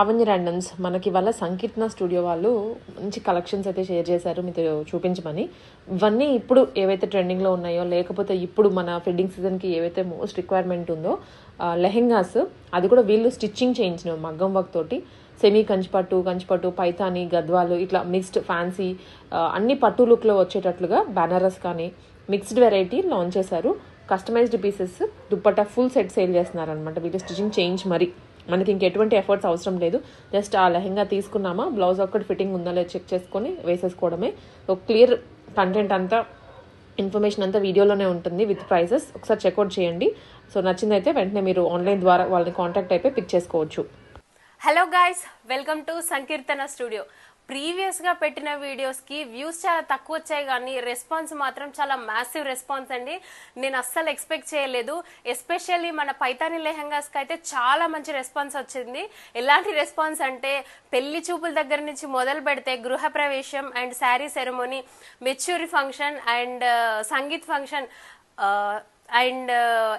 Lavanya randoms మనకి వాళ్ళ సంకీర్తన studio వాళ్ళు మంచి కలెక్షన్స్ అయితే షేర్ చేశారు మీతో చూపించమని. ఇవన్నీ ఇప్పుడు ఏవైతే ట్రెండింగ్లో ఉన్నాయో, లేకపోతే ఇప్పుడు మన వెడ్డింగ్ సీజన్కి ఏవైతే మోస్ట్ రిక్వైర్మెంట్ ఉందో లెహెంగాస్, అది కూడా వీళ్ళు స్టిచ్చింగ్ చేయించిన మగ్గం వర్క్ తోటి సెమీ కంచిపట్టు, పైతాని, గద్వాలు ఇట్లా మిక్స్డ్ ఫ్యాన్సీ అన్ని పట్టు లుక్లో వచ్చేటట్లుగా బనారస్ కానీ మిక్స్డ్ వెరైటీ లాంచ్ చేశారు. Customized pieces dupatta full set sale చేస్తున్నారు అనమాట. వీళ్ళు స్టిచ్చింగ్ చేయించి మరి మనకి ఇంకెటువంటి ఎఫర్ట్స్ అవసరం లేదు. జస్ట్ ఆ లెహెంగా తీసుకున్నామా, బ్లౌజ్ ఒక్కటి ఫిట్టింగ్ ఉందా లేదా చెక్ చేసుకొని వేసేసుకోవడమే. సో క్లియర్ కంటెంట్ అంతా, ఇన్ఫర్మేషన్ అంతా వీడియోలోనే ఉంటుంది విత్ ప్రైజెస్. ఒకసారి చెక్అవుట్ చేయండి. సో నచ్చిందైతే వెంటనే మీరు ఆన్లైన్ ద్వారా వాళ్ళని కాంటాక్ట్ అయిపోయి పిక్ చేసుకోవచ్చు. Hello guys, welcome to Sankirtana studio. ప్రీవియస్గా పెట్టిన వీడియోస్కి వ్యూస్ చాలా తక్కువ వచ్చాయి, కానీ రెస్పాన్స్ మాత్రం చాలా మ్యాసివ్ రెస్పాన్స్ అండి. నేను అస్సలు ఎక్స్పెక్ట్ చేయలేదు. ఎస్పెషల్లీ మన పైతాని లెహంగాస్కి అయితే చాలా మంచి రెస్పాన్స్ వచ్చింది. ఎలాంటి రెస్పాన్స్ అంటే, పెళ్లి చూపుల దగ్గర నుంచి మొదలు పెడితే గృహప్రవేశం and sari ceremony, maturity function and sangeet function and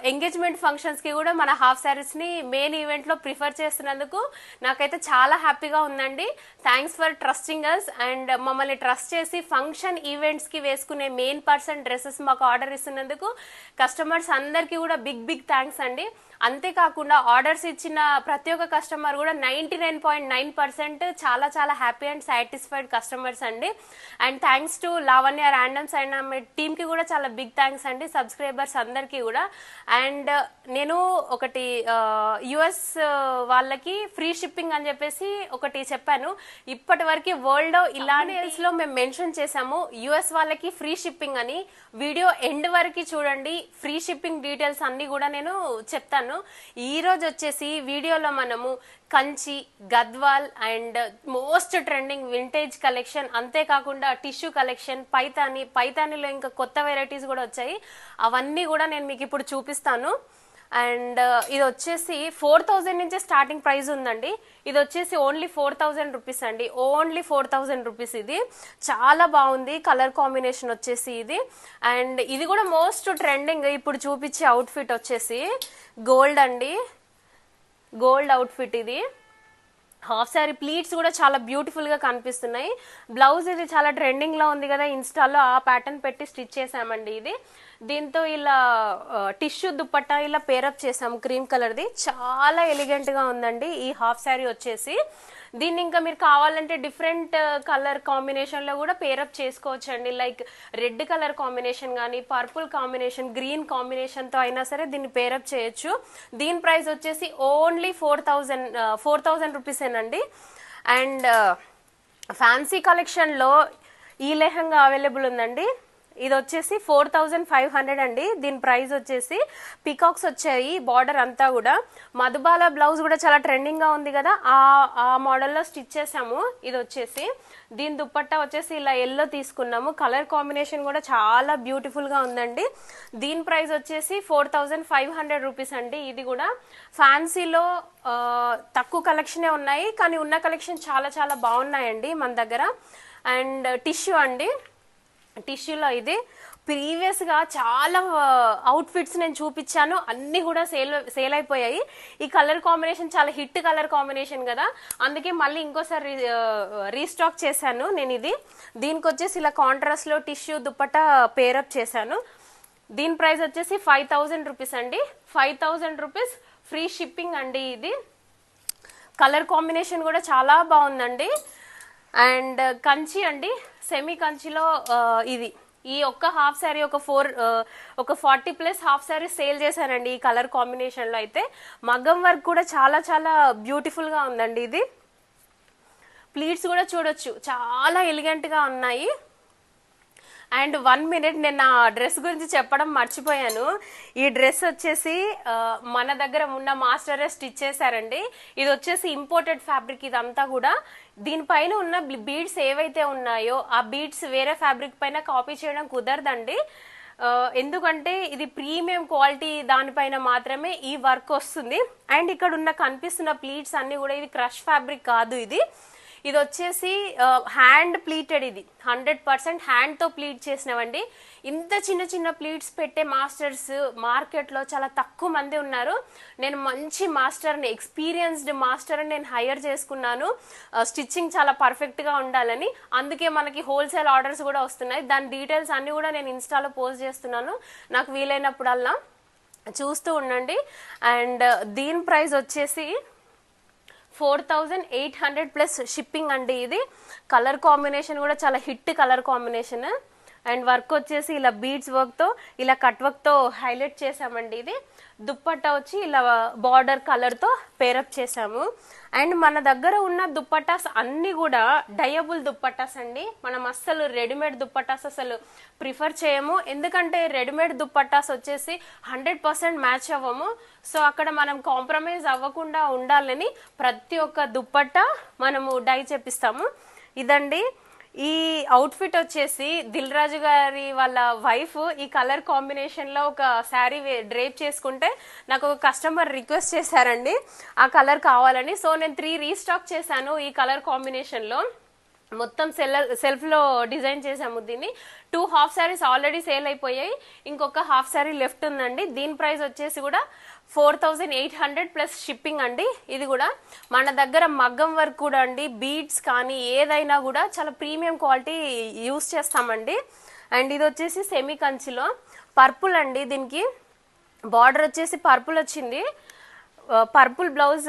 engagement ఫంక్షన్స్కి కూడా మన హాఫ్ శారీస్ని మెయిన్ ఈవెంట్లో ప్రిఫర్ చేస్తున్నందుకు నాకైతే చాలా హ్యాపీగా ఉందండి. Thanks for trusting us. And మమ్మల్ని ట్రస్ట్ చేసి ఫంక్షన్ ఈవెంట్స్కి వేసుకునే మెయిన్ పర్సన్ డ్రెస్సెస్ మాకు ఆర్డర్ ఇస్తున్నందుకు కస్టమర్స్ అందరికీ కూడా బిగ్ థ్యాంక్స్ అండి. అంతేకాకుండా ఆర్డర్స్ ఇచ్చిన ప్రతి ఒక్క కస్టమర్ కూడా 99.9% చాలా హ్యాపీ అండ్ సాటిస్ఫైడ్ కస్టమర్స్ అండి. And thanks to Lavanya Randoms and మీ టీమ్కి కూడా చాలా బిగ్ థ్యాంక్స్ అండి, సబ్స్క్రైబర్స్ అందరికీ కూడా. అండ్ నేను ఒకటి యుఎస్ వాళ్ళకి ఫ్రీ షిప్పింగ్ అని చెప్పేసి ఒకటి చెప్పాను. ఇప్పటి వరకు వరల్డ్ ఇలాంటి లో మేము మెన్షన్ చేసాము యుఎస్ వాళ్ళకి ఫ్రీ షిప్పింగ్ అని. వీడియో ఎండ్ వరకు చూడండి, ఫ్రీ షిప్పింగ్ డీటెయిల్స్ అన్ని కూడా నేను చెప్తాను. ఈ రోజు వచ్చేసి వీడియోలో మనము Kanchi, Gadwal and most trending vintage collection, అంతేకాకుండా టిష్యూ కలెక్షన్, పైతానిలో ఇంకా కొత్త వెరైటీస్ కూడా వచ్చాయి. అవన్నీ కూడా నేను మీకు ఇప్పుడు చూపిస్తాను. అండ్ ఇది వచ్చేసి 4000 నుంచి స్టార్టింగ్ ప్రైస్ ఉందండి. ఇది వచ్చేసి ఓన్లీ 4000 రూపీస్ అండి, ఓన్లీ 4000 రూపీస్. ఇది చాలా బాగుంది కలర్ కాంబినేషన్ వచ్చేసి ఇది. అండ్ ఇది కూడా మోస్ట్ ట్రెండింగ్. ఇప్పుడు చూపించే అవుట్ఫిట్ వచ్చేసి గోల్డ్ అండి, గోల్డ్ అవుట్ఫిట్. ఇది హాఫ్ శారీ ప్లీట్స్ కూడా చాలా బ్యూటిఫుల్ గా కనిపిస్తున్నాయి. బ్లౌజ్ ఇది చాలా ట్రెండింగ్ లో ఉంది కదా ఇన్స్టాలో, ఆ ప్యాటర్న్ పెట్టి స్టిచ్ చేసామండి. ఇది దీంతో ఇలా టిష్యూ దుప్పట్టా ఇలా పేరప్ చేసాము క్రీమ్ కలర్ది. చాలా ఎలిగెంట్ గా ఉందండి ఈ హాఫ్ శారీ వచ్చేసి. దీన్ని ఇంకా మీరు కావాలంటే డిఫరెంట్ కలర్ కాంబినేషన్ లో కూడా పేరప్ చేసుకోవచ్చు అండి. లైక్ రెడ్ కలర్ కాంబినేషన్ కానీ, పర్పుల్ కాంబినేషన్, గ్రీన్ కాంబినేషన్ తో అయినా సరే దీన్ని పేరప్ చేయొచ్చు. దీని ప్రైస్ వచ్చేసి ఓన్లీ 4000 రూపీస్ ఏనండి. అండ్ ఫ్యాన్సీ కలెక్షన్ లో ఈ లెహంగా అవైలబుల్ ఉందండి. ఇది వచ్చేసి 4500 అండి. దీని ప్రైస్ వచ్చేసి పికాక్స్ వచ్చాయి బార్డర్ అంతా కూడా. మధుబాల బ్లౌజ్ కూడా చాలా ట్రెండింగ్ గా ఉంది కదా, ఆ మోడల్లో స్టిచ్ చేసాము. ఇది వచ్చేసి దీని దుప్పట్టా వచ్చేసి ఇలా ఎల్లో తీసుకున్నాము. కలర్ కాంబినేషన్ కూడా చాలా బ్యూటిఫుల్ గా ఉందండి. దీని ప్రైస్ వచ్చేసి 4500 రూపీస్ అండి. ఇది కూడా ఫ్యాన్సీలో తక్కువ కలెక్షనే ఉన్నాయి, కానీ ఉన్న కలెక్షన్ చాలా బాగున్నాయండి మన దగ్గర. అండ్ టిష్యూ అండి, టిష్యూలో ఇది ప్రీవియస్ గా చాలా అవుట్ఫిట్స్ నేను చూపించాను, అన్ని కూడా సేల్ అయిపోయాయి. ఈ కలర్ కాంబినేషన్ చాలా హిట్ కలర్ కాంబినేషన్ కదా, అందుకే మళ్ళీ ఇంకోసారి రీస్టాక్ చేశాను నేను ఇది. దీనికి వచ్చేసి ఇలా కాంట్రాస్ట్ లో టిష్యూ దుప్పట్టా పేరప్ చేశాను. దీని ప్రైస్ వచ్చేసి 5000 రూపీస్ అండి. 5000 రూపీస్ ఫ్రీ షిప్పింగ్ అండి. ఇది కలర్ కాంబినేషన్ కూడా చాలా బాగుందండి. అండ్ కంచి అండి, సెమీ కంచిలో ఇది ఈ ఒక్క హాఫ్ శారీ ఒక 40+ హాఫ్ శారీ సేల్ చేశానండి ఈ కలర్ కాంబినేషన్ లో. అయితే మగ్గం వర్క్ కూడా చాలా బ్యూటిఫుల్ గా ఉందండి. ఇది ప్లీట్స్ కూడా చూడొచ్చు, చాలా ఎలిగెంట్ గా ఉన్నాయి. అండ్ 1 మినిట్, నేను నా డ్రెస్ గురించి చెప్పడం మర్చిపోయాను. ఈ డ్రెస్ వచ్చేసి మన దగ్గర ఉన్న మాస్టరే స్టిచ్ చేశారండి. ఇది వచ్చేసి ఇంపోర్టెడ్ ఫ్యాబ్రిక్ ఇదంతా కూడా. దీనిపైన ఉన్న బీడ్స్ ఏవైతే ఉన్నాయో ఆ బీడ్స్ వేరే ఫ్యాబ్రిక్ పైన కాపీ చేయడం కుదరదండి. ఎందుకంటే ఇది ప్రీమియం క్వాలిటీ దానిపైన మాత్రమే ఈ వర్క్ వస్తుంది. అండ్ ఇక్కడ ఉన్న కనిపిస్తున్న ప్లీట్స్ అన్ని కూడా ఇది క్రష్ ఫ్యాబ్రిక్ కాదు. ఇది వచ్చేసి హ్యాండ్ ప్లీటెడ్, ఇది 100% హ్యాండ్తో ప్లీట్ చేసినవండి. ఇంత చిన్న చిన్న ప్లీట్స్ పెట్టే మాస్టర్స్ మార్కెట్లో చాలా తక్కువ మంది ఉన్నారు. నేను మంచి మాస్టర్ని, ఎక్స్పీరియన్స్డ్ మాస్టర్ని నేను హైర్ చేసుకున్నాను, స్టిచ్చింగ్ చాలా పర్ఫెక్ట్గా ఉండాలని. అందుకే మనకి హోల్సేల్ ఆర్డర్స్ కూడా వస్తున్నాయి. దాని డీటెయిల్స్ అన్నీ కూడా నేను ఇన్స్టాలో పోస్ట్ చేస్తున్నాను, నాకు వీలైనప్పుడల్లా చూస్తూ ఉండండి. అండ్ దీని ప్రైస్ వచ్చేసి 4800 ప్లస్ షిప్పింగ్ అండి. ఇది కలర్ కాంబినేషన్ కూడా చాలా hit colour combination. And work వచ్చేసి ఇలా బీడ్స్ వర్క్తో, ఇలా కట్ వర్క్తో హైలైట్ చేసామండి. ఇది దుప్పట్టా వచ్చి ఇలా బార్డర్ కలర్తో పేరప్ చేసాము. అండ్ మన దగ్గర ఉన్న దుప్పట్టాస్ అన్నీ కూడా డయబుల్ దుప్పట్టాస్ అండి. మనం అస్సలు రెడీమేడ్ దుప్పట్టాస్ అసలు ప్రిఫర్ చేయము, ఎందుకంటే రెడీమేడ్ దుప్పట్టాస్ వచ్చేసి 100% మ్యాచ్ అవ్వము. సో అక్కడ మనం కాంప్రమైజ్ అవ్వకుండా ఉండాలని ప్రతి ఒక్క దుప్పట్టా మనము డై చేపిస్తాము. ఇదండి ఈ అవుట్ఫిట్ వచ్చేసి దిల్ రాజు గారి వాళ్ళ వైఫ్ ఈ కలర్ కాంబినేషన్ లో ఒక శారీ డ్రేప్ చేసుకుంటే నాకు ఒక కస్టమర్ రిక్వెస్ట్ చేశారండి ఆ కలర్ కావాలని. సో నేను 3 రీస్టాక్ చేశాను ఈ కలర్ కాంబినేషన్ లో. మొత్తం సెల్ఫ్ లో డిజైన్ చేసాము దీన్ని. 2 హాఫ్ శారీస్ ఆల్రెడీ సేల్ అయిపోయాయి, ఇంకొక హాఫ్ శారీ లెఫ్ట్ ఉందండి. దీని ప్రైస్ వచ్చేసి కూడా 4800 ప్లస్ షిప్పింగ్ అండి. ఇది కూడా మన దగ్గర మగ్గం వర్క్ కూడా అండి, బీడ్స్ కానీ ఏదైనా కూడా చాలా ప్రీమియం క్వాలిటీ యూస్ చేస్తామండి. అండ్ ఇది వచ్చేసి సెమీ కంచిలో పర్పుల్ అండి. దీనికి బార్డర్ వచ్చేసి పర్పుల్ వచ్చింది, పర్పుల్ బ్లౌజ్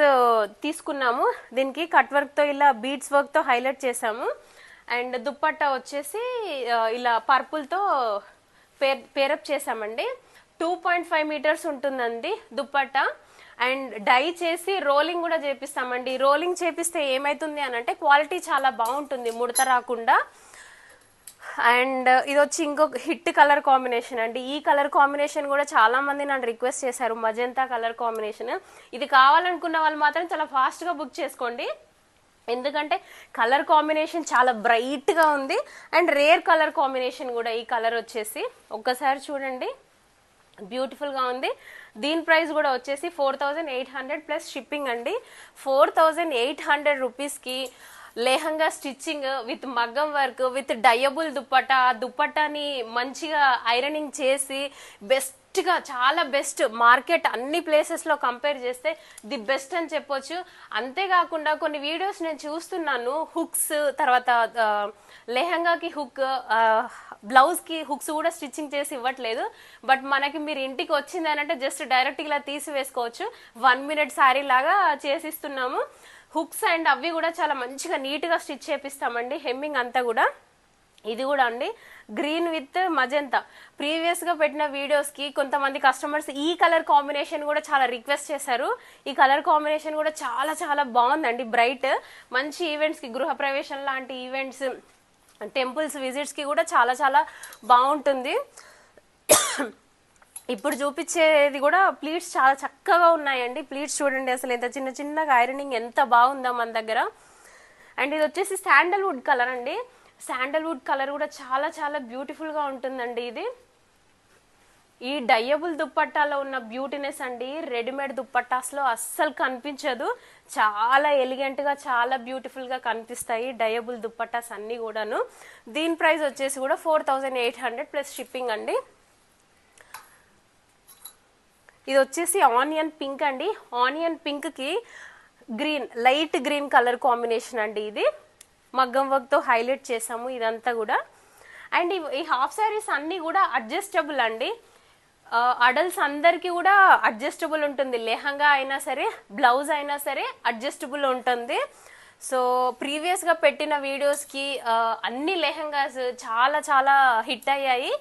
తీసుకున్నాము. దీనికి కట్ వర్క్తో ఇలా బీడ్స్ వర్క్తో హైలైట్ చేసాము. అండ్ దుప్పట్టా వచ్చేసి ఇలా పర్పుల్తో పేరప్ చేసామండి. 2.5 మీటర్స్ ఉంటుందండి దుప్పట్టా. అండ్ డై చేసి రోలింగ్ కూడా చేపిస్తామండి. రోలింగ్ చేపిస్తే ఏమైతుంది అని అంటే క్వాలిటీ చాలా బాగుంటుంది, ముడత రాకుండా. అండ్ ఇది వచ్చి ఇంకొక హిట్ కలర్ కాంబినేషన్ అండి. ఈ కలర్ కాంబినేషన్ కూడా చాలా మంది నన్ను రిక్వెస్ట్ చేశారు, మజంతా కలర్ కాంబినేషన్. ఇది కావాలనుకున్న వాళ్ళు మాత్రం చాలా ఫాస్ట్గా బుక్ చేసుకోండి, ఎందుకంటే కలర్ కాంబినేషన్ చాలా బ్రైట్గా ఉంది. అండ్ రేర్ కలర్ కాంబినేషన్ కూడా ఈ కలర్ వచ్చేసి ఒక్కసారి చూడండి, బ్యూటిఫుల్గా ఉంది. దీని ప్రైస్ కూడా వచ్చేసి 4800 ప్లస్ షిప్పింగ్ అండి. 4800 రూపీస్కి లెహంగా స్టిచ్చింగ్ విత్ మగ్గం వర్క్ విత్ డయబుల్ దుప్పట్టా, దుప్పట్టాని మంచిగా ఐరనింగ్ చేసి బెస్ట్గా, చాలా బెస్ట్, మార్కెట్ అన్ని ప్లేసెస్లో కంపేర్ చేస్తే ది బెస్ట్ అని చెప్పొచ్చు. అంతేకాకుండా కొన్ని వీడియోస్ నేను చూస్తున్నాను, హుక్స్, తర్వాత లెహంగాకి హుక్, బ్లౌజ్కి హుక్స్ కూడా స్టిచ్చింగ్ చేసి ఇవ్వట్లేదు. బట్ మనకి మీరు ఇంటికి వచ్చింది అని అంటే జస్ట్ డైరెక్ట్ ఇలా తీసి వేసుకోవచ్చు, 1 మినిట్ శారీ లాగా చేసిస్తున్నాము. హుక్స్ అండ్ అవి కూడా చాలా మంచిగా నీట్గా స్టిచ్ చేపిస్తామండి, హెమ్మింగ్ అంతా కూడా. ఇది కూడా అండి గ్రీన్ విత్ మజంతా. ప్రీవియస్గా పెట్టిన వీడియోస్కి కొంతమంది కస్టమర్స్ ఈ కలర్ కాంబినేషన్ కూడా చాలా రిక్వెస్ట్ చేశారు. ఈ కలర్ కాంబినేషన్ కూడా చాలా చాలా బాగుందండి, బ్రైట్. మంచి ఈవెంట్స్కి, గృహప్రవేశం లాంటి ఈవెంట్స్, టెంపుల్స్ విజిట్స్కి కూడా చాలా చాలా బాగుంటుంది. ఇప్పుడు చూపించేది కూడా ప్లీట్స్ చాలా చక్కగా ఉన్నాయండి. ప్లీట్స్ చూడండి అసలు ఎంత చిన్న చిన్నగా ఐరనింగ్ ఎంత బాగుందో మన దగ్గర. అండ్ ఇది వచ్చేసి శాండల్వుడ్ కలర్ అండి. శాండల్వుడ్ కలర్ కూడా చాలా చాలా బ్యూటిఫుల్గా ఉంటుందండి. ఇది ఈ డయబుల్ దుప్పట్టాలో ఉన్న బ్యూటీనెస్ అండి రెడీమేడ్ దుప్పట్టాస్లో అస్సలు కనిపించదు. చాలా ఎలిగెంట్గా, చాలా బ్యూటిఫుల్గా కనిపిస్తాయి డయబుల్ దుప్పట్టాస్ అన్నీ కూడాను. దీని ప్రైస్ వచ్చేసి కూడా 4800 ప్లస్ షిప్పింగ్ అండి. ఇది వచ్చేసి ఆనియన్ పింక్ అండి. ఆనియన్ పింక్కి green, light green colour combination అండి. ఇది మగ్గం వర్క్తో హైలైట్ చేసాము ఇదంతా కూడా. అండ్ ఈ హాఫ్ శారీస్ అన్నీ కూడా అడ్జస్టబుల్ అండి. అడల్ట్స్ అందరికీ కూడా అడ్జస్టబుల్ ఉంటుంది, లెహంగా అయినా సరే, బ్లౌజ్ అయినా సరే అడ్జస్టబుల్ ఉంటుంది. సో ప్రీవియస్గా పెట్టిన వీడియోస్కి అన్ని లెహంగాస్ చాలా చాలా హిట్ అయ్యాయి.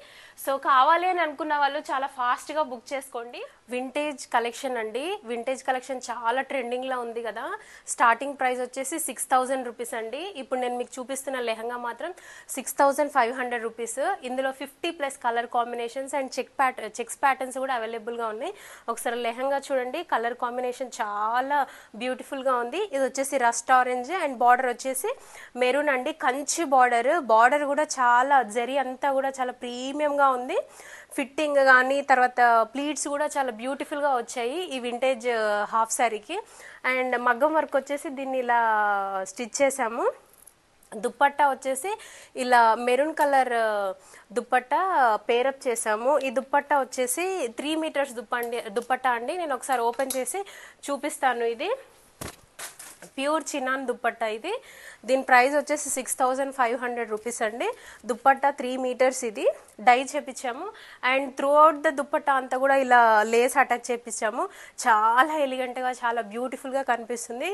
సో కావాలి అని అనుకున్న వాళ్ళు చాలా ఫాస్ట్గా బుక్ చేసుకోండి. వింటేజ్ కలెక్షన్ అండి. వింటేజ్ కలెక్షన్ చాలా ట్రెండింగ్లో ఉంది కదా. స్టార్టింగ్ ప్రైస్ వచ్చేసి 6000 రూపీస్ అండి. ఇప్పుడు నేను మీకు చూపిస్తున్న లెహంగా మాత్రం 6500 రూపీస్. ఇందులో 50 plus colour combinations and checks patterns కూడా అవైలబుల్గా ఉన్నాయి. ఒకసారి లెహంగా చూడండి, కలర్ కాంబినేషన్ చాలా బ్యూటిఫుల్గా ఉంది. ఇది వచ్చేసి రస్ట్ ఆరెంజ్ అండ్ బార్డర్ వచ్చేసి మెరూన్ అండి, కంచి బార్డర్. బార్డర్ కూడా చాలా జరీ అంతా కూడా చాలా ప్రీమియంగా ఉంది. ఫిట్టింగ్ కానీ తర్వాత ప్లీట్స్ కూడా చాలా బ్యూటిఫుల్గా వచ్చాయి ఈ వింటేజ్ హాఫ్ శారీకి. అండ్ మగ్గం వర్క్ వచ్చేసి దీన్ని ఇలా స్టిచ్ చేసాము. దుప్పట్టా వచ్చేసి ఇలా మెరూన్ కలర్ దుప్పట్టా పేరప్ చేసాము. ఈ దుప్పట్టా వచ్చేసి 3 మీటర్స్ దుప్పట్టా అండి. నేను ఒకసారి ఓపెన్ చేసి చూపిస్తాను. ఇది ప్యూర్ చినాన్ దుప్పట్టా. ఇది దీని ప్రైస్ వచ్చేసి 6500 రూపీస్ అండి. దుప్పట్టా 3 మీటర్స్. ఇది డై చేపించాము. And throughout the dupatta అంతా కూడా ఇలా లేస్ అటాచ్ చేపించాము. చాలా ఎలిగెంట్గా చాలా బ్యూటిఫుల్గా కనిపిస్తుంది.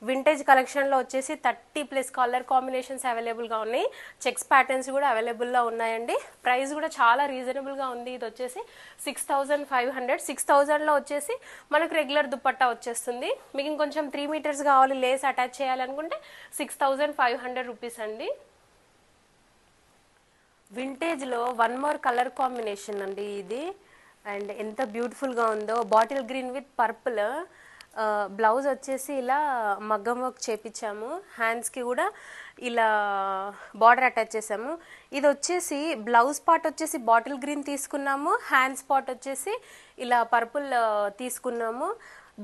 వింటేజ్ కలెక్షన్లో వచ్చేసి 30+ కలర్ కాంబినేషన్స్ అవైలబుల్గా ఉన్నాయి. చెక్స్ ప్యాటర్న్స్ కూడా అవైలబుల్లో ఉన్నాయండి. ప్రైస్ కూడా చాలా రీజనబుల్గా ఉంది. ఇది వచ్చేసి 6500. 6000లో వచ్చేసి మనకు రెగ్యులర్ దుప్పట్టా వచ్చేస్తుంది. మీకు ఇంకొంచెం 3 మీటర్స్ కావాలి, లేస్ అటాచ్ చేయాలనుకుంటే 6500 రూపీస్ అండి. వింటేజ్లో వన్ మోర్ కలర్ కాంబినేషన్ అండి ఇది. అండ్ ఎంత బ్యూటిఫుల్గా ఉందో, bottle green with purple. Blouse వచ్చేసి ఇలా మగ్గం వర్క్ చేపించాము. హ్యాండ్స్కి కూడా ఇలా బార్డర్ అటాచ్ చేసాము. ఇది వచ్చేసి బ్లౌజ్ పార్ట్ వచ్చేసి బాటిల్ గ్రీన్ తీసుకున్నాము. హ్యాండ్స్ పార్ట్ వచ్చేసి ఇలా పర్పుల్ తీసుకున్నాము.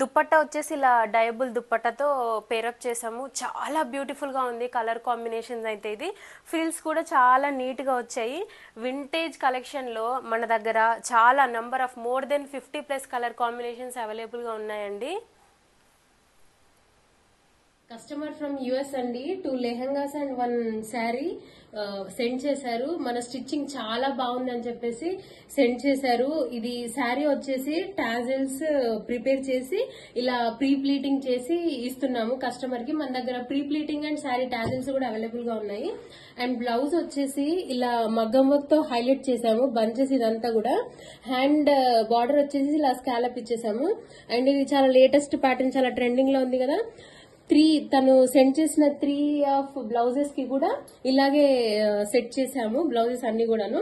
దుప్పట్టా వచ్చేసి ఇలా డయబుల్ దుప్పట్టాతో పేరప్ చేసాము. చాలా బ్యూటిఫుల్గా ఉంది కలర్ కాంబినేషన్స్ అయితే. ఇది ఫ్రిల్స్ కూడా చాలా నీట్గా వచ్చాయి. వింటేజ్ కలెక్షన్లో మన దగ్గర చాలా number of more than 50+ colour combinations అవైలబుల్గా ఉన్నాయండి. కస్టమర్ ఫ్రమ్ యుఎస్ అండి 2 లెహంగాస్ అండ్ 1 శారీ సెండ్ చేశారు. మన స్టిచ్చింగ్ చాలా బాగుందని చెప్పేసి సెండ్ చేశారు. ఇది శారీ వచ్చేసి టాజిల్స్ ప్రిపేర్ చేసి ఇలా ప్రీ ప్లీటింగ్ చేసి ఇస్తున్నాము కస్టమర్ కి. మన దగ్గర pre pleating and sari tassels కూడా అవైలబుల్ గా ఉన్నాయి. అండ్ బ్లౌజ్ వచ్చేసి ఇలా మగ్గం వర్క్ తో హైలైట్ చేసాము. బంచెస్ ఇదంతా కూడా. హ్యాండ్ బార్డర్ వచ్చేసి ఇలా స్కాలప్ ఇచ్చేసాము. అండ్ ఇది చాలా లేటెస్ట్ ప్యాటర్న్, చాలా ట్రెండింగ్ లో ఉంది కదా. తను సెండ్ చేసిన 3 ఆఫ్ బ్లౌజెస్ కి కూడా ఇలాగే సెట్ చేసాము బ్లౌజెస్ అన్ని కూడాను.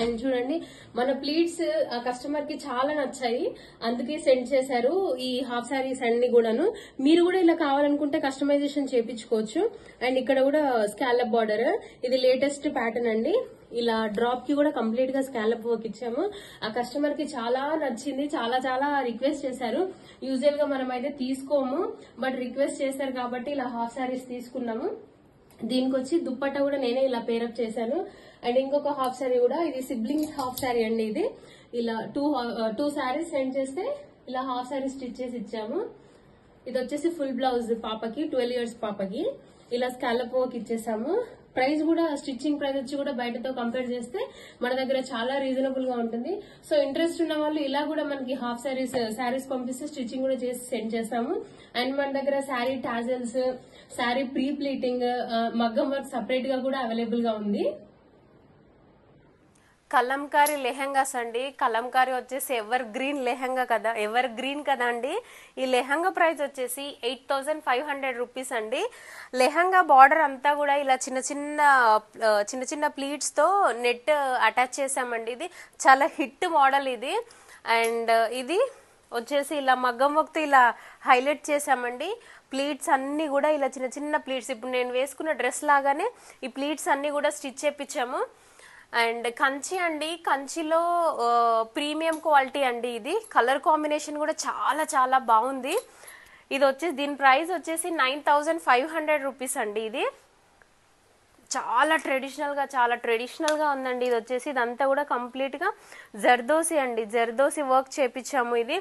అండ్ చూడండి మన ప్లీట్స్ ఆ కస్టమర్ కి చాలా నచ్చాయి, అందుకే సెండ్ చేశారు ఈ హాఫ్ శారీస్ అన్ని కూడాను. మీరు కూడా ఇలా కావాలనుకుంటే కస్టమైజేషన్ చేయించుకోవచ్చు. అండ్ ఇక్కడ కూడా స్కాలప్ బార్డర్, ఇది లేటెస్ట్ ప్యాటర్న్ అండి. ఇలా డ్రాప్ కి కూడా కంప్లీట్ గా స్కాలప్ వర్క్ ఇచ్చాము. ఆ కస్టమర్ కి చాలా నచ్చింది, చాలా చాలా రిక్వెస్ట్ చేశారు. యూజువల్ గా మనం అయితే తీసుకోము, బట్ రిక్వెస్ట్ చేశారు కాబట్టి ఇలా హాఫ్ శారీస్ తీసుకున్నాము. దీనికి వచ్చి దుప్పట్టా కూడా నేనే ఇలా పేరప్ చేశాను. అండ్ ఇంకొక హాఫ్ శారీ కూడా, ఇది సిబ్లింగ్స్ హాఫ్ శారీ అండి. ఇది ఇలా టూ శారీస్ సెండ్ చేస్తే ఇలా హాఫ్ శారీ స్టిచ్ చేసి ఇచ్చాము. ఇది వచ్చేసి ఫుల్ బ్లౌజ్ పాపకి, 12 ఇయర్స్ పాపకి ఇలా స్కాలప్ వర్క్ ఇచ్చేసాము. ప్రైస్ కూడా స్టిచ్చింగ్ ప్రైస్ వచ్చి కూడా బయటతో కంపేర్ చేస్తే మన దగ్గర చాలా రీజనబుల్ గా ఉంటుంది. సో ఇంట్రెస్ట్ ఉన్న వాళ్ళు ఇలా కూడా మనకి హాఫ్ శారీస్ పంపిస్తే స్టిచ్చింగ్ కూడా చేసి సెండ్ చేస్తాము. అండ్ మన దగ్గర sari tassels, sari pre pleating, మగ్గం వర్క్ సపరేట్ గా కూడా అవైలబుల్ గా ఉంది. కలంకారీ లెహంగాస్ అండి. కలంకారీ వచ్చేసి ఎవర్ గ్రీన్ లెహంగా కదా, ఎవర్ గ్రీన్ కదా అండి. ఈ లెహంగా ప్రైస్ వచ్చేసి 8500 రూపీస్ అండి. లెహంగా బార్డర్ అంతా కూడా ఇలా చిన్న చిన్న ప్లీట్స్ తో నెట్ అటాచ్ చేసామండి. ఇది చాలా హిట్ మోడల్ ఇది. అండ్ ఇది వచ్చేసి ఇలా మగ్గం వర్క్ తో ఇలా హైలైట్ చేసామండి. ప్లీట్స్ అన్ని కూడా ఇలా చిన్న ప్లీట్స్, ఇప్పుడు నేను వేసుకున్న డ్రెస్ లాగానే ఈ ప్లీట్స్ అన్ని కూడా స్టిచ్ చేపించాము. అండ్ కంచి అండి, కంచిలో ప్రీమియం క్వాలిటీ అండి. ఇది కలర్ కాంబినేషన్ కూడా చాలా చాలా బాగుంది. ఇది వచ్చేసి దీని ప్రైస్ వచ్చేసి 9500 రూపీస్ అండి. ఇది చాలా ట్రెడిషనల్ గా ఉందండి. ఇది వచ్చేసి ఇదంతా కూడా కంప్లీట్ గా జర్దోసి అండి, జర్దోసి వర్క్ చేపించాము. ఇది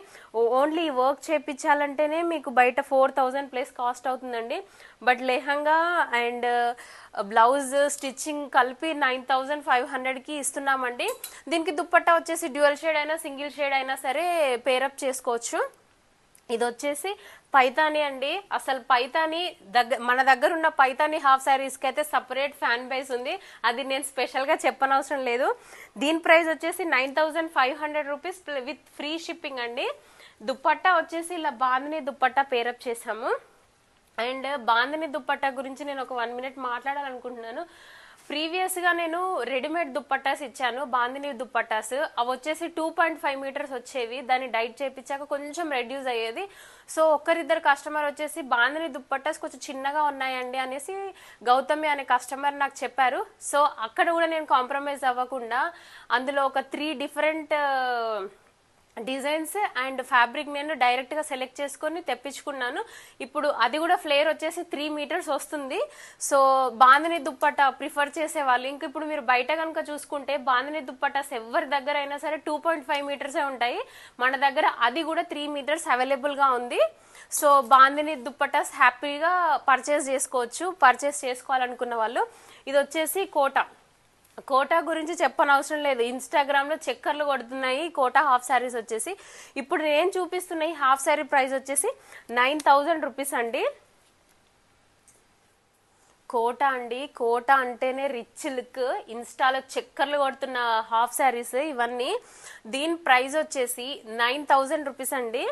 ఓన్లీ వర్క్ చేపించాలంటేనే మీకు బయట 4000+ కాస్ట్ అవుతుందండి. But lehenga and blouse stitching కలిపి 9500 కి ఇస్తున్నామండి. దీనికి దుప్పట్టా వచ్చేసి డ్యూయల్ షేడ్ అయినా సింగిల్ షేడ్ అయినా సరే పేరప్ చేసుకోవచ్చు. ఇది వచ్చేసి పైతాని అండి. అసలు పైతాని మన దగ్గర ఉన్న పైతాని హాఫ్ శారీస్ కి అయితే సపరేట్ ఫ్యాన్ బేస్ ఉంది, అది నేను స్పెషల్ గా చెప్పనవసరం లేదు. దీని ప్రైస్ వచ్చేసి 9500 రూపీస్ విత్ ఫ్రీ షిప్పింగ్ అండి. దుప్పట్టా వచ్చేసి ఇలా బాందిని దుప్పట్టా పేరప్ చేసాము. అండ్ బాందిని దుప్పట్టా గురించి నేను ఒక 1 మినిట్ మాట్లాడాలనుకుంటున్నాను. ప్రీవియస్గా నేను రెడీమేడ్ దుప్పట్టాస్ ఇచ్చాను, బాందిని దుప్పట్టాస్. అవి వచ్చేసి 2.5 మీటర్స్ వచ్చేవి. దాన్ని డైట్ చేయించాక కొంచెం రెడ్యూస్ అయ్యేది. సో ఒక్కరిద్దరు కస్టమర్ వచ్చేసి బాందిని దుప్పట్టాస్ కొంచెం చిన్నగా ఉన్నాయండి అనేసి గౌతమి అనే కస్టమర్ నాకు చెప్పారు. సో అక్కడ కూడా నేను కాంప్రమైజ్ అవ్వకుండా అందులో ఒక 3 డిఫరెంట్ డిజైన్స్ అండ్ ఫ్యాబ్రిక్ నేను డైరెక్ట్గా సెలెక్ట్ చేసుకొని తెప్పించుకున్నాను. ఇప్పుడు అది కూడా ఫ్లేర్ వచ్చేసి 3 మీటర్స్ వస్తుంది. సో బాందిని దుప్పట్టా ప్రిఫర్ చేసే వాళ్ళు, ఇంక ఇప్పుడు మీరు బయట కనుక చూసుకుంటే బాందిని దుప్పట్టాస్ ఎవరి దగ్గర అయినా సరే 2.5 మీటర్సే ఉంటాయి. మన దగ్గర అది కూడా 3 మీటర్స్ అవైలబుల్గా ఉంది. సో బాందిని దుప్పట్టాస్ హ్యాపీగా పర్చేస్ చేసుకోవచ్చు. పర్చేస్ చేసుకోవాలనుకున్న వాళ్ళు. ఇది వచ్చేసి కోటా గురించి చెప్పనవసరం లేదు. ఇన్స్టాగ్రామ్లో చక్కర్లు కొడుతున్నాయి కోటా హాఫ్ శారీస్ వచ్చేసి. ఇప్పుడు నేను చూపిస్తున్న ఈ హాఫ్ శారీ ప్రైస్ వచ్చేసి 9,000 రూపీస్ అండి. కోటా అంటేనే రిచ్ లుక్. ఇన్స్టాలో చక్కర్లు కొడుతున్న హాఫ్ శారీస్ ఇవన్నీ. దీని ప్రైస్ వచ్చేసి 9,000 రూపీస్ అండి.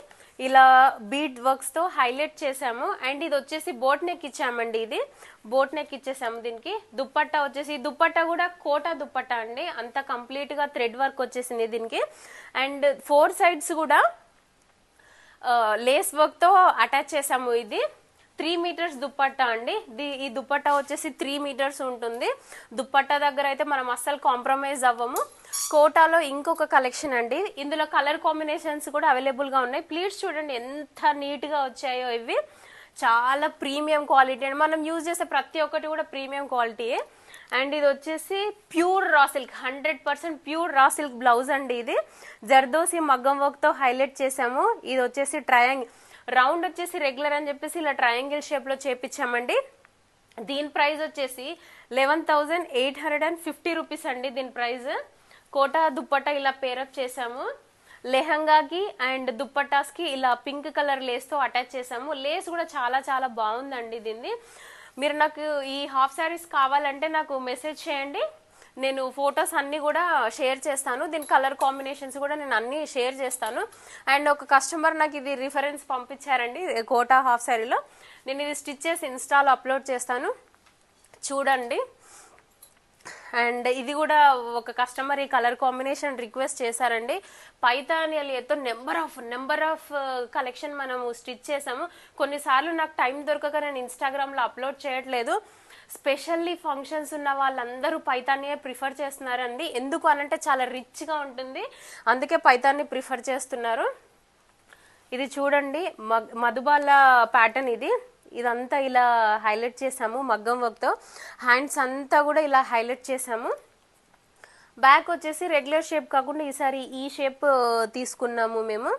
ఇలా బీడ్ వర్క్స్ తో హైలైట్ చేసాము. అండ్ ఇది వచ్చేసి బోట్ నెక్ ఇచ్చామండి. ఇది బోట్ నెక్ ఇచ్చేసాము. దీనికి దుప్పట్టా వచ్చేసి, దుప్పట్టా కూడా కోటా దుప్పట్టా అండి. అంతా కంప్లీట్ గా థ్రెడ్ వర్క్ వచ్చేసింది దీనికి. అండ్ 4 సైడ్స్ కూడా లేస్ వర్క్ తో అటాచ్ చేసాము. ఇది 3 మీటర్స్ దుప్పట్టా అండి. ఈ దుప్పట్టా వచ్చేసి 3 మీటర్స్ ఉంటుంది. దుప్పట్టా దగ్గర అయితే మనం అస్సలు కాంప్రమైజ్ అవ్వము. కోటాలో ఇంకొక కలెక్షన్ అండి. ఇందులో కలర్ కాంబినేషన్స్ కూడా అవైలబుల్ గా ఉన్నాయి. ప్లీజ్ చూడండి ఎంత నీట్ గా వచ్చాయో. ఇవి చాలా ప్రీమియం క్వాలిటీ అండి. మనం యూజ్ చేసే ప్రతి ఒక్కటి కూడా ప్రీమియం క్వాలిటీయే. అండ్ ఇది వచ్చేసి pure raw silk, 100% pure raw silk blouse అండి. ఇది జర్దోసి మగ్గం వర్క్ తో హైలైట్ చేసాము. ఇది వచ్చేసి రౌండ్ వచ్చేసి రెగ్యులర్ అని చెప్పేసి ఇలా ట్రయాంగిల్ షేప్ లో చేపించామండి. దీని ప్రైస్ వచ్చేసి 11,850 రూపీస్ అండి. దీని ప్రైస్ కోటా దుప్పట్టా ఇలా పేరప్ చేసాము. లెహంగాకి అండ్ దుప్పట్టాస్ కి ఇలా పింక్ కలర్ లేస్ తో అటాచ్ చేసాము. లేస్ కూడా చాలా చాలా బాగుందండి దీన్ని. మీరు నాకు ఈ హాఫ్ శారీస్ కావాలంటే నాకు మెసేజ్ చేయండి. నేను ఫొటోస్ అన్ని కూడా షేర్ చేస్తాను. దీని కలర్ కాంబినేషన్స్ కూడా నేను అన్ని షేర్ చేస్తాను. అండ్ ఒక కస్టమర్ నాకు ఇది రిఫరెన్స్ పంపించారండి కోటా హాఫ్ శారీలో. నేను ఇది స్టిచ్ చేసి ఇన్స్టాలో అప్లోడ్ చేస్తాను, చూడండి. అండ్ ఇది కూడా ఒక కస్టమర్ ఈ కలర్ కాంబినేషన్ రిక్వెస్ట్ చేశారండి. పైతానియాలతో నెంబర్ ఆఫ్ కలెక్షన్ మనము స్టిచ్ చేసాము. కొన్నిసార్లు నాకు టైం దొరకక నేను ఇన్స్టాగ్రామ్లో అప్లోడ్ చేయట్లేదు. స్పెషల్లీ ఫంక్షన్స్ ఉన్న వాళ్ళందరూ పైతానియే ప్రిఫర్ చేస్తున్నారండి. ఎందుకు అనంటే చాలా రిచ్గా ఉంటుంది, అందుకే పైతాన్ని ప్రిఫర్ చేస్తున్నారు. ఇది చూడండి మధుబాల ప్యాటర్న్. ఇదంతా ఇలా హైలైట్ చేసాము మగ్గం వర్క్ తో. హ్యాండ్స్ అంతా కూడా ఇలా హైలైట్ చేసాము. బ్యాక్ వచ్చేసి రెగ్యులర్ షేప్ కాకుండా ఈసారి ఈ షేప్ తీసుకున్నాము మేము.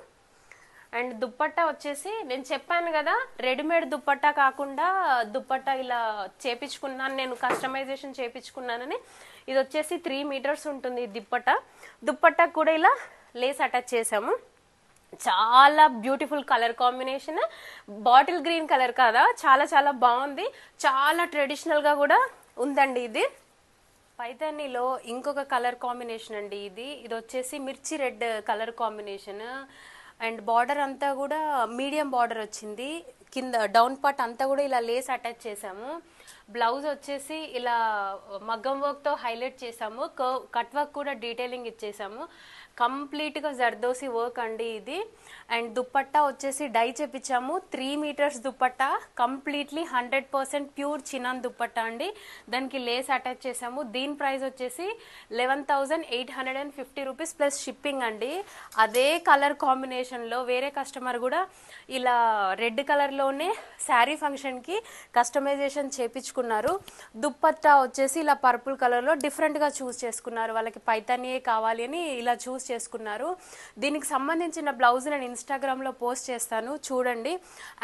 అండ్ దుప్పట్టా వచ్చేసి నేను చెప్పాను కదా, రెడీమేడ్ దుప్పట్టా కాకుండా దుప్పట్టా ఇలా చేపించుకున్నాను నేను, కస్టమైజేషన్ చేపించుకున్నానని. ఇది వచ్చేసి 3 మీటర్స్ ఉంటుంది దుప్పట్టా కూడా ఇలా లేస్ అటాచ్ చేసాము. చాలా beautiful colour combination. Bottle green colour కదా, చాలా చాలా బాగుంది. చాలా ట్రెడిషనల్ గా కూడా ఉందండి. ఇది పైతానీలో ఇంకొక కలర్ కాంబినేషన్ అండి. ఇది వచ్చేసి మిర్చి red colour combination. And border అంతా కూడా మీడియం బార్డర్ వచ్చింది. కింద డౌన్ పార్ట్ అంతా కూడా ఇలా లేస్ అటాచ్ చేసాము. బ్లౌజ్ వచ్చేసి ఇలా మగ్గం వర్క్ తో హైలైట్ చేసాము. కట్ వర్క్ కూడా డీటెయిలింగ్ ఇచ్చేసాము. కంప్లీట్ గా జర్దోసి వర్క్ అండి ఇది. అండ్ దుప్పట్టా వచ్చేసి డై చేపించాము. 3 metres dupatta, completely 100% pure chinon dupatta అండి. దానికి లేస్ అటాచ్ చేసాము. దీని ప్రైస్ వచ్చేసి 11,850 రూపీస్ ప్లస్ షిప్పింగ్ అండి. అదే కలర్ కాంబినేషన్ లో వేరే కస్టమర్ కూడా ఇలా రెడ్ కలర్ లోనే శారీ ఫంక్షన్ కి కస్టమైజేషన్ చేపించుకున్నారు. దుప్పట్టా వచ్చేసి ఇలా పర్పుల్ కలర్ లో డిఫరెంట్ గా చూస్ చేసుకున్నారు. వాళ్ళకి పైతానియే కావాలి అని ఇలా చూస్ చేసుకున్నారు. దీనికి సంబంధించిన బ్లౌజ్ నేను ఇన్స్టాగ్రామ్ లో పోస్ట్ చేస్తాను, చూడండి.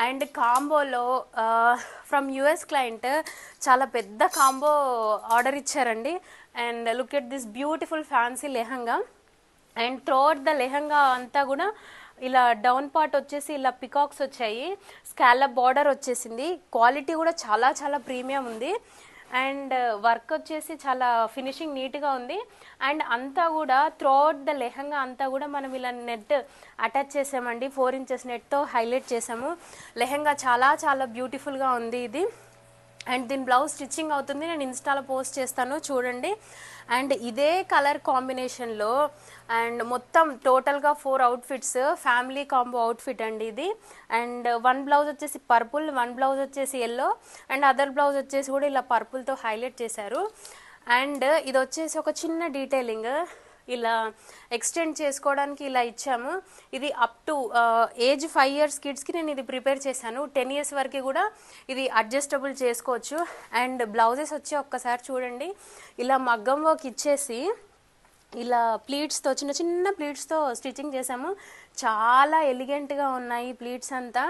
అండ్ కాంబోలో ఫ్రమ్ యుఎస్ క్లయింట్ చాలా పెద్ద కాంబో ఆర్డర్ ఇచ్చారండి. And look at this beautiful fancy lehenga. And throughout the lehenga అంతా కూడా ఇలా డౌన్ పార్ట్ వచ్చేసి ఇలా పికాక్స్ వచ్చాయి. స్కాలప్ బార్డర్ వచ్చేసింది. క్వాలిటీ కూడా చాలా చాలా ప్రీమియం ఉంది. అండ్ వర్క్ వచ్చేసి చాలా ఫినిషింగ్ నీట్గా ఉంది. అండ్ అంతా కూడా త్రోఅవుట్ ద లెహంగా అంతా కూడా మనం ఇలా నెట్ అటాచ్ చేసామండి. 4 ఇంచెస్ నెట్తో హైలైట్ చేసాము. లెహంగా చాలా చాలా బ్యూటిఫుల్గా ఉంది. ఇది అండ్ దీని బ్లౌజ్ స్టిచ్చింగ్ అవుతుంది, నేను ఇన్స్టాలో పోస్ట్ చేస్తాను చూడండి. అండ్ ఇదే కలర్ కాంబినేషన్లో అండ్ మొత్తం టోటల్గా 4 అవుట్ఫిట్స్, ఫ్యామిలీ కాంబో అవుట్ఫిట్ అండి ఇది. అండ్ 1 బ్లౌజ్ వచ్చేసి పర్పుల్, 1 బ్లౌజ్ వచ్చేసి ఎల్లో, అండ్ అదర్ బ్లౌజ్ వచ్చేసి కూడా ఇలా పర్పుల్తో హైలైట్ చేశారు. అండ్ ఇది వచ్చేసి ఒక చిన్న డీటెయిలింగ్, ఇలా ఎక్స్టెండ్ చేసుకోవడానికి ఇలా ఇచ్చాము. ఇది అప్ టు ఏజ్ 5 years కిడ్స్కి నేను ఇది ప్రిపేర్ చేశాను. 10 years వరకు కూడా ఇది అడ్జస్టబుల్ చేసుకోవచ్చు. అండ్ బ్లౌజెస్ వచ్చి ఒక్కసారి చూడండి, ఇలా మగ్గం వర్క్ ఇచ్చేసి ఇలా ప్లీట్స్తో చిన్న చిన్న ప్లీట్స్తో స్టిచ్చింగ్ చేసాము. చాలా ఎలిగెంట్గా ఉన్నాయి ప్లీట్స్ అంతా.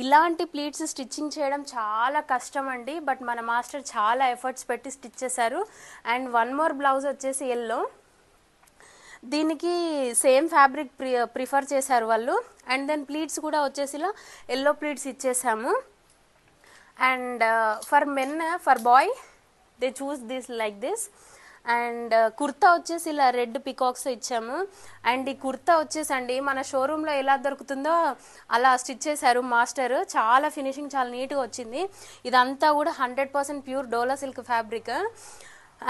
ఇలాంటి ప్లీట్స్ స్టిచ్చింగ్ చేయడం చాలా కష్టం అండి, బట్ మన మాస్టర్ చాలా ఎఫర్ట్స్ పెట్టి స్టిచ్ చేశారు. అండ్ 1 more బ్లౌజ్ వచ్చేసి ఎల్లో, దీనికి సేమ్ ఫ్యాబ్రిక్ ప్రిఫర్ చేశారు వాళ్ళు. అండ్ దెన్ ప్లీట్స్ కూడా వచ్చేసి ఇలా ఎల్లో ప్లీట్స్ ఇచ్చేసాము. And for men, for boy they choose this like this. And kurta వచ్చేసి ఇలా రెడ్ పికాక్స్ ఇచ్చాము. అండ్ ఈ కుర్తా వచ్చేసండి మన షోరూంలో ఎలా దొరుకుతుందో అలా స్టిచ్ చేశారు మాస్టర్. చాలా ఫినిషింగ్ చాలా నీట్గా వచ్చింది. ఇదంతా కూడా 100% pure dola silk fabric.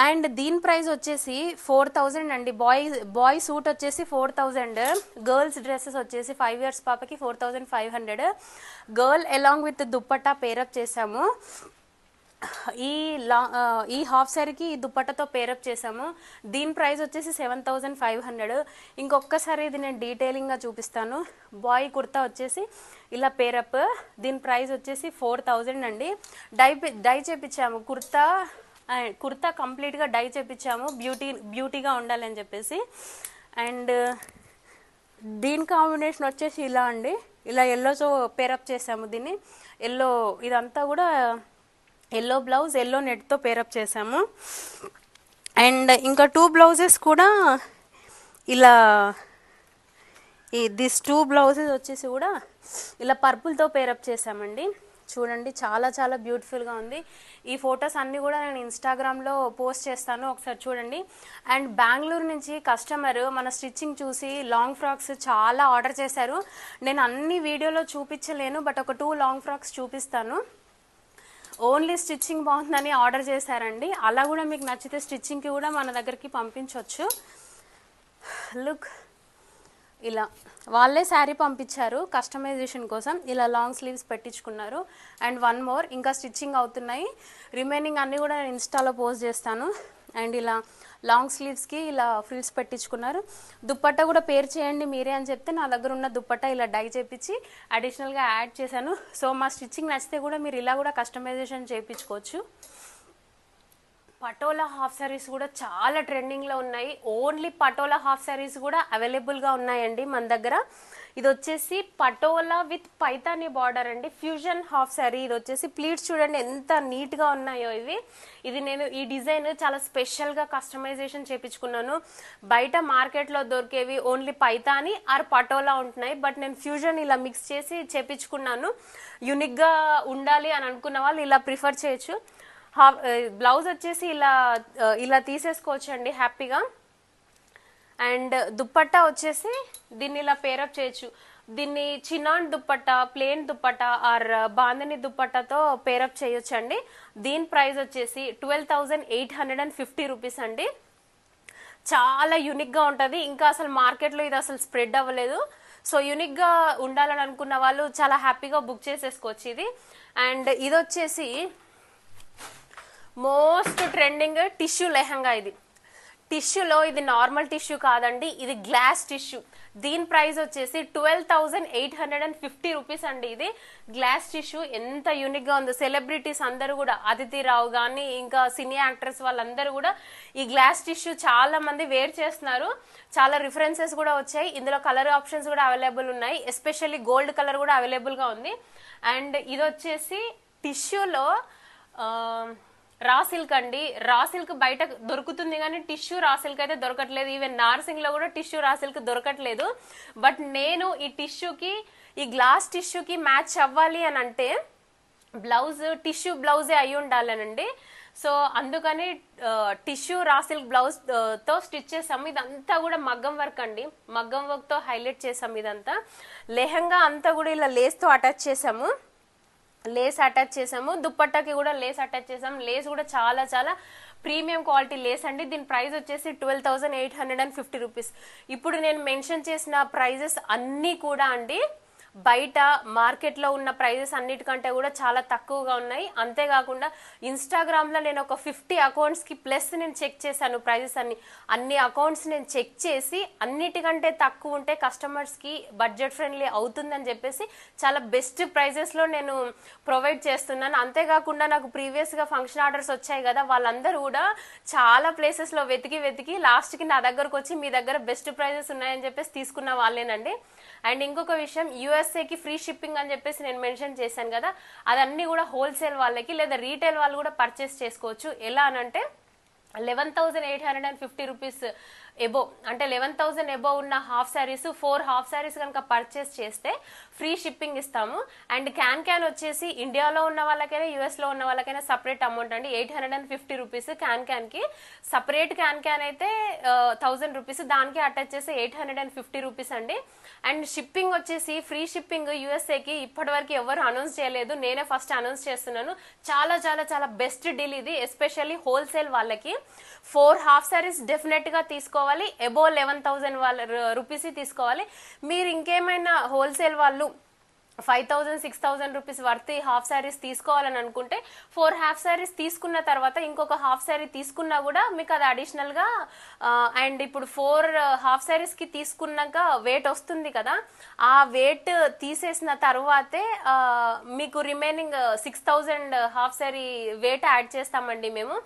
And దీని ప్రైస్ వచ్చేసి 4000 అండి. బాయ్ సూట్ వచ్చేసి 4000, గర్ల్స్ డ్రెస్సెస్ వచ్చేసి 5 years పాపకి 4500. Girl along with dupatta pair up చేసాము. ఈ హాఫ్ సారీకి ఈ దుప్పట్టతో పేరప్ చేసాము. దీని ప్రైస్ వచ్చేసి 7500. ఇంకొకసారి ఇది నేను డీటెయిలింగ్గా చూపిస్తాను. బాయ్ కుర్తా వచ్చేసి ఇలా పేరప్, దీని ప్రైస్ వచ్చేసి 4000 అండి. డై చేపించాము కుర్తా కంప్లీట్గా డై చేపించాము, బ్యూటీగా ఉండాలని చెప్పేసి. అండ్ దీని కాంబినేషన్ వచ్చేసి ఇలా అండి, ఇలా ఎల్లోతో పేరప్ చేసాము దీన్ని. ఎల్లో, ఇదంతా కూడా ఎల్లో బ్లౌజ్, ఎల్లో నెట్తో పేరప్ చేసాము. అండ్ ఇంకా 2 బ్లౌజెస్ కూడా ఇలా, దిస్ 2 బ్లౌజెస్ వచ్చేసి కూడా ఇలా పర్పుల్తో పేరప్ చేసామండి. చూడండి చాలా చాలా బ్యూటిఫుల్గా ఉంది. ఈ ఫొటోస్ అన్నీ కూడా నేను ఇన్స్టాగ్రామ్లో పోస్ట్ చేస్తాను, ఒకసారి చూడండి. అండ్ బెంగళూరు నుంచి కస్టమర్ మన స్టిచ్చింగ్ చూసి లాంగ్ ఫ్రాక్స్ చాలా ఆర్డర్ చేశారు. నేను అన్ని వీడియోలో చూపించలేను, బట్ ఒక 2 లాంగ్ ఫ్రాక్స్ చూపిస్తాను. ఓన్లీ స్టిచ్చింగ్ బాగుందని ఆర్డర్ చేశారండి. అలా కూడా మీకు నచ్చితే స్టిచ్చింగ్కి కూడా మన దగ్గరికి పంపించవచ్చు. లుక్, ఇలా వాళ్ళే శారీ పంపించారు కస్టమైజేషన్ కోసం, ఇలా లాంగ్ స్లీవ్స్ పెట్టించుకున్నారు. అండ్ 1 more ఇంకా స్టిచ్చింగ్ అవుతున్నాయి, రిమైనింగ్ అన్నీ కూడా నేను ఇన్స్టాలో పోస్ట్ చేస్తాను. అండ్ ఇలా లాంగ్ స్లీవ్స్కి ఇలా ఫ్రిల్స్ పెట్టించుకున్నారు. దుప్పట్టా కూడా పేర్ చేయండి మీరే అని చెప్తే నా దగ్గర ఉన్న దుప్పట్టా ఇలా డై చేపించి అడిషనల్గా యాడ్ చేశాను. సో మా స్టిచ్చింగ్ నచ్చితే కూడా మీరు ఇలా కూడా కస్టమైజేషన్ చేయించుకోవచ్చు. పటోలా హాఫ్ సారీస్ కూడా చాలా ట్రెండింగ్లో ఉన్నాయి. ఓన్లీ పటోలా హాఫ్ సారీస్ కూడా అవైలబుల్గా ఉన్నాయండి మన దగ్గర. ఇది వచ్చేసి పటోలా విత్ పైతానీ బార్డర్ అండి, ఫ్యూజన్ హాఫ్ సారీ. ఇది వచ్చేసి ప్లీట్స్ చూడండి ఎంత నీట్గా ఉన్నాయో ఇవి. ఇది నేను ఈ డిజైన్ చాలా స్పెషల్గా కస్టమైజేషన్ చేయించుకున్నాను. బయట మార్కెట్లో దొరికేవి ఓన్లీ పైతానీ ఆర్ పటోలా ఉంటున్నాయి, బట్ నేను ఫ్యూజన్ ఇలా మిక్స్ చేసి చేయించుకున్నాను. యూనిక్గా ఉండాలి అని అనుకున్న వాళ్ళు ఇలా ప్రిఫర్ చేయొచ్చు. బ్లౌజ్ వచ్చేసి ఇలా తీసేసుకోవచ్చు అండి హ్యాపీగా. అండ్ దుప్పట్టా వచ్చేసి దీన్ని ఇలా పేరప్ చేయొచ్చు. దీన్ని chinon dupatta, plain dupatta or bandhani దుప్పట్టాతో పేరప్ చేయొచ్చు అండి. దీని ప్రైస్ వచ్చేసి 12,850 రూపీస్ అండి. చాలా యూనిక్గా ఉంటుంది. ఇంకా అసలు మార్కెట్లో ఇది అసలు స్ప్రెడ్ అవ్వలేదు. సో యూనిక్గా ఉండాలని అనుకున్న వాళ్ళు చాలా హ్యాపీగా బుక్ చేసేసుకోవచ్చు ఇది. అండ్ ఇది వచ్చేసి మోస్ట్ ట్రెండింగ్ టిష్యూ లెహంగా. ఇది టిష్యూలో ఇది నార్మల్ టిష్యూ కాదండి, ఇది గ్లాస్ టిష్యూ. దీని ప్రైస్ వచ్చేసి 12,850 రూపీస్ అండి. ఇది గ్లాస్ టిష్యూ ఎంత యూనిక్ గా ఉందో. సెలబ్రిటీస్ అందరూ కూడా, అదితి రావు కానీ ఇంకా సినీ యాక్టర్స్ వాళ్ళందరూ కూడా ఈ గ్లాస్ టిష్యూ చాలా మంది వేర్ చేస్తున్నారు. చాలా రిఫరెన్సెస్ కూడా వచ్చాయి. ఇందులో కలర్ ఆప్షన్స్ కూడా అవైలబుల్ ఉన్నాయి. ఎస్పెషల్లీ గోల్డ్ కలర్ కూడా అవైలబుల్ గా ఉంది. అండ్ ఇది వచ్చేసి టిష్యూలో రా సిల్క్ అండి. రా సిల్క్ బయట దొరుకుతుంది కానీ టిష్యూ రా సిల్క్ అయితే దొరకట్లేదు. ఈవెన్ నార్సింగ్ లో కూడా టిష్యూ రా సిల్క్ దొరకట్లేదు. బట్ నేను ఈ టిష్యూకి, ఈ గ్లాస్ టిష్యూకి మ్యాచ్ అవ్వాలి అని అంటే బ్లౌజ్ టిష్యూ బ్లౌజే అయి ఉండాలనండి. సో అందుకని టిష్యూ రా సిల్క్ బ్లౌజ్ తో స్టిచ్ చేసాము. ఇదంతా కూడా మగ్గం వర్క్ అండి, మగ్గం వర్క్ తో హైలైట్ చేసాము. ఇదంతా లెహంగా అంతా కూడా ఇలా లేస్ తో అటాచ్ చేసాము. లేస్ అటాచ్ చేసాము, దుప్పట్టాకి కూడా లేస్ అటాచ్ చేసాము. లేస్ కూడా చాలా చాలా ప్రీమియం క్వాలిటీ లేస్ అండి. దీని ప్రైస్ వచ్చేసి 12,850 రూపీస్. ఇప్పుడు నేను మెన్షన్ చేసిన ప్రైజెస్ అన్నీ కూడా అండి బయట మార్కెట్లో ఉన్న ప్రైజెస్ అన్నిటికంటే కూడా చాలా తక్కువగా ఉన్నాయి. అంతేకాకుండా ఇన్స్టాగ్రామ్లో నేను ఒక 50 అకౌంట్స్కి ప్లస్ నేను చెక్ చేశాను ప్రైజెస్ అన్ని అకౌంట్స్ నేను చెక్ చేసి అన్నిటికంటే తక్కువ ఉంటే కస్టమర్స్కి బడ్జెట్ ఫ్రెండ్లీ అవుతుందని చెప్పేసి చాలా బెస్ట్ ప్రైజెస్లో నేను ప్రొవైడ్ చేస్తున్నాను. అంతేకాకుండా నాకు ప్రీవియస్గా ఫంక్షన్ ఆర్డర్స్ వచ్చాయి కదా, వాళ్ళందరూ కూడా చాలా ప్లేసెస్లో వెతికి లాస్ట్కి నా దగ్గరకు వచ్చి మీ దగ్గర బెస్ట్ ప్రైజెస్ ఉన్నాయని చెప్పేసి తీసుకున్న వాళ్ళేనండి. అండ్ ఇంకొక విషయం, యూఎస్ఏకి ఫ్రీ షిప్పింగ్ అని చెప్పేసి నేను మెన్షన్ చేశాను కదా, అదన్నీ కూడా హోల్సేల్ వాళ్ళకి లేదా రీటైల్ వాళ్ళు కూడా పర్చేస్ చేసుకోవచ్చు. ఎలా అనంటే 11,850 రూపీస్ ఎబో, అంటే 11,000 ఎబో ఉన్న హాఫ్ శారీస్ 4 హాఫ్ శారీస్ కనుక పర్చేస్ చేస్తే ఫ్రీ షిప్పింగ్ ఇస్తాము. అండ్ క్యాన్ వచ్చేసి ఇండియాలో ఉన్న వాళ్ళకైనా యూఎస్లో ఉన్న వాళ్ళకైనా సపరేట్ అమౌంట్ అండి. 850 రూపీస్ క్యాన్కి. సపరేట్ క్యాన్ అయితే 1000 రూపీస్, దానికి అటాచ్ చేసి 850 రూపీస్ అండి. అండ్ షిప్పింగ్ వచ్చేసి ఫ్రీ షిప్పింగ్ యూఎస్ఏకి ఇప్పటివరకు ఎవరు అనౌన్స్ చేయలేదు, నేనే ఫస్ట్ అనౌన్స్ చేస్తున్నాను. చాలా చాలా చాలా బెస్ట్ డీల్ ఇది, ఎస్పెషల్లీ హోల్సేల్ వాళ్ళకి. 4 హాఫ్ శారీస్ డెఫినెట్ గా తీసుకోవాలి, అబోవ్ 11,000 రూపీస్ తీసుకోవాలి. మీరు ఇంకేమైనా హోల్సేల్ వాళ్ళు 5,000 6,000 రూపీస్ వర్త్ హాఫ్ శారీస్ తీసుకోవాలని అనుకుంటే 4 హాఫ్ శారీస్ తీసుకున్న తర్వాత ఇంకొక హాఫ్ శారీ తీసుకున్నా కూడా మీకు అది అడిషనల్ గా. అండ్ ఇప్పుడు 4 హాఫ్ శారీస్ కి తీసుకున్నాక వెయిట్ వస్తుంది కదా, ఆ వెయిట్ తీసేసిన తర్వాతే మీకు remaining 6,000 half sari wait add చేస్తామండి మేము.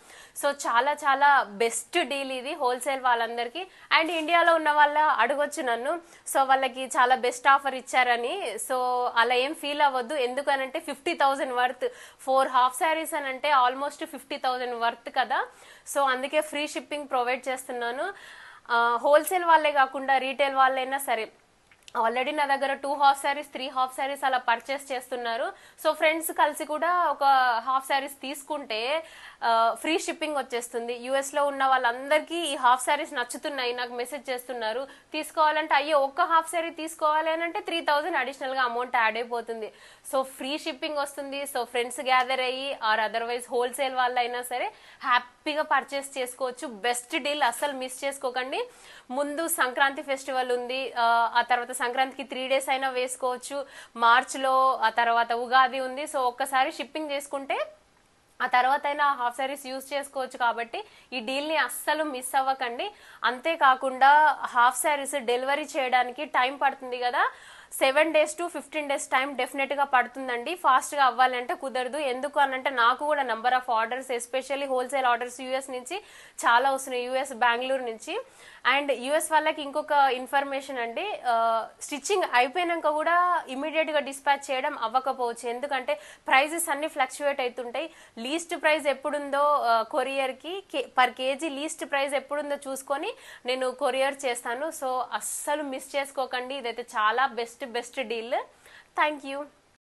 సో చాలా చాలా బెస్ట్ డీల్ ఇది హోల్సేల్ వాళ్ళందరికీ. అండ్ ఇండియాలో ఉన్న వాళ్ళ అడగొచ్చు నన్ను, సో వాళ్ళకి చాలా బెస్ట్ ఆఫర్ ఇచ్చారని. సో అలా ఏం ఫీల్ అవ్వద్దు, ఎందుకనంటే 50,000 వర్త్ 4 హాఫ్ శారీస్ అని అంటే ఆల్మోస్ట్ 50,000 వర్త్ కదా. సో అందుకే ఫ్రీ షిప్పింగ్ ప్రొవైడ్ చేస్తున్నాను. హోల్సేల్ వాళ్ళే కాకుండా రీటైల్ వాళ్ళైనా సరే ఆల్రెడీ నా దగ్గర 2 హాఫ్ శారీస్ 3 హాఫ్ శారీస్ అలా పర్చేస్ చేస్తున్నారు. సో ఫ్రెండ్స్ కలిసి కూడా ఒక హాఫ్ శారీస్ తీసుకుంటే ఫ్రీ షిప్పింగ్ వచ్చేస్తుంది. యుఎస్ లో ఉన్న వాళ్ళందరికీ ఈ హాఫ్ శారీస్ నచ్చుతున్నాయి, నాకు మెసేజ్ చేస్తున్నారు. తీసుకోవాలంటే అయ్యో ఒక్క హాఫ్ శారీ తీసుకోవాలి అని అంటే 3,000 అడిషనల్ గా అమౌంట్ యాడ్ అయిపోతుంది. సో ఫ్రీ షిప్పింగ్ వస్తుంది. సో ఫ్రెండ్స్ గ్యాదర్ అయ్యి ఆర్ అదర్వైజ్ హోల్సేల్ వాళ్ళైనా సరే హ్యాపీగా పర్చేస్ చేసుకోవచ్చు. బెస్ట్ డీల్, అస్సలు మిస్ చేసుకోకండి. ముందు సంక్రాంతి ఫెస్టివల్ ఉంది, ఆ తర్వాత సంక్రాంతికి 3 డేస్ అయినా వేసుకోవచ్చు. మార్చ్ లో ఆ తర్వాత ఉగాది ఉంది. సో ఒక్కసారి షిప్పింగ్ చేసుకుంటే ఆ తర్వాత అయినా హాఫ్ శారీస్ యూజ్ చేసుకోవచ్చు. కాబట్టి ఈ డీల్ ని అస్సలు మిస్ అవ్వకండి. అంతేకాకుండా హాఫ్ శారీస్ డెలివరీ చేయడానికి టైం పడుతుంది కదా, 7 days to 15 days time definite గా పడుతుందండి. ఫాస్ట్ గా అవ్వాలంటే కుదరదు. ఎందుకు అనంటే నాకు కూడా number of orders, especially wholesale orders US నుంచి చాలా వస్తున్నాయి, యూఎస్ బెంగళూరు నుంచి. అండ్ యూఎస్ వాళ్ళకి ఇంకొక ఇన్ఫర్మేషన్ అండి, స్టిచ్చింగ్ అయిపోయినాక కూడా ఇమీడియట్ గా డిస్పాచ్ చేయడం అవ్వకపోవచ్చు, ఎందుకంటే ప్రైజెస్ అన్ని ఫ్లక్చువేట్ అవుతుంటాయి. లీస్ట్ ప్రైస్ ఎప్పుడుందో కొరియర్ కి పర్ కేజీ లీస్ట్ ప్రైస్ ఎప్పుడుందో చూసుకొని నేను కొరియర్ చేస్తాను. సో అస్సలు మిస్ చేసుకోకండి, ఇదైతే చాలా బెస్ట్ డీల్. Thank you.